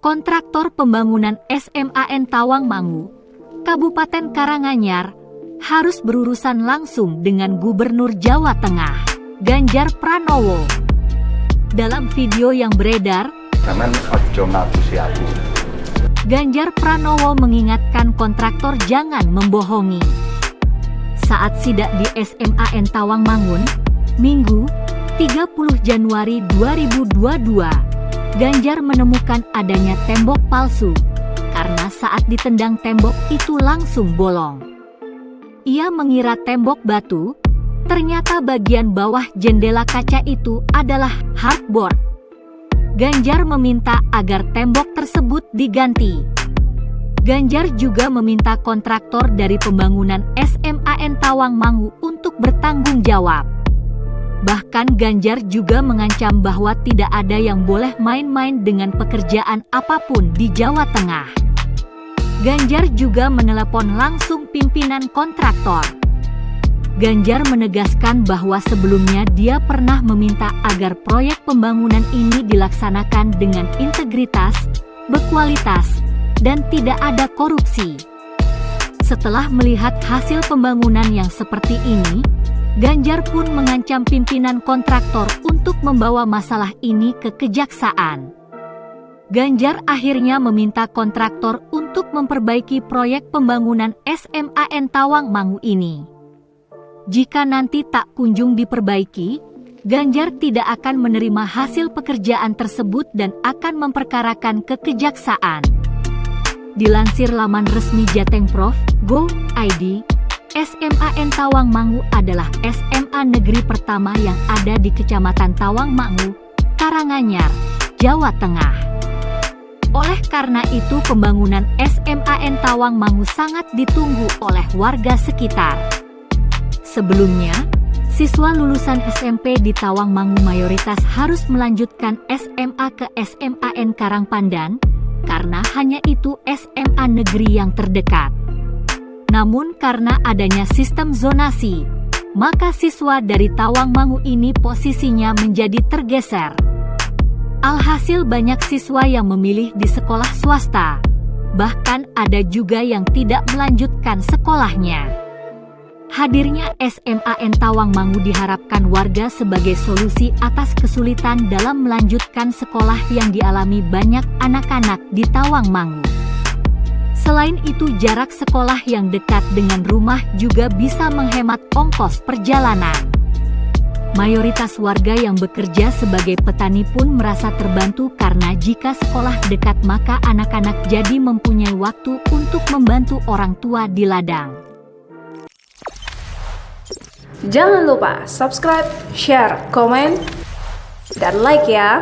kontraktor pembangunan SMAN Tawangmangu, Kabupaten Karanganyar, harus berurusan langsung dengan Gubernur Jawa Tengah, Ganjar Pranowo. Dalam video yang beredar, Ganjar Pranowo mengingatkan kontraktor jangan membohongi. Saat sidak di SMAN Tawangmangun, Minggu, 30 Januari 2022, Ganjar menemukan adanya tembok palsu, karena saat ditendang tembok itu langsung bolong. Ia mengira tembok batu, ternyata bagian bawah jendela kaca itu adalah hardboard. Ganjar meminta agar tembok tersebut diganti. Ganjar juga meminta kontraktor dari pembangunan SMAN Tawangmangu untuk bertanggung jawab. Bahkan Ganjar juga mengancam bahwa tidak ada yang boleh main-main dengan pekerjaan apapun di Jawa Tengah. Ganjar juga menelepon langsung pimpinan kontraktor. Ganjar menegaskan bahwa sebelumnya dia pernah meminta agar proyek pembangunan ini dilaksanakan dengan integritas, berkualitas, dan tidak ada korupsi. Setelah melihat hasil pembangunan yang seperti ini, Ganjar pun mengancam pimpinan kontraktor untuk membawa masalah ini ke kejaksaan. Ganjar akhirnya meminta kontraktor untuk memperbaiki proyek pembangunan SMAN Tawangmangu ini. Jika nanti tak kunjung diperbaiki, Ganjar tidak akan menerima hasil pekerjaan tersebut dan akan memperkarakan ke kejaksaan. Dilansir laman resmi Jateng.Pro.id, SMAN Tawangmangu adalah SMA negeri pertama yang ada di Kecamatan Tawangmangu, Karanganyar, Jawa Tengah. Oleh karena itu pembangunan SMAN Tawangmangu sangat ditunggu oleh warga sekitar. Sebelumnya, siswa lulusan SMP di Tawangmangu mayoritas harus melanjutkan SMA ke SMAN Karangpandan, karena hanya itu SMA negeri yang terdekat. Namun karena adanya sistem zonasi, maka siswa dari Tawangmangu ini posisinya menjadi tergeser. Alhasil banyak siswa yang memilih di sekolah swasta, bahkan ada juga yang tidak melanjutkan sekolahnya. Hadirnya SMAN Tawangmangu diharapkan warga sebagai solusi atas kesulitan dalam melanjutkan sekolah yang dialami banyak anak-anak di Tawangmangu. Selain itu jarak sekolah yang dekat dengan rumah juga bisa menghemat ongkos perjalanan. Mayoritas warga yang bekerja sebagai petani pun merasa terbantu karena jika sekolah dekat maka anak-anak jadi mempunyai waktu untuk membantu orang tua di ladang. Jangan lupa subscribe, share, komen, dan like ya!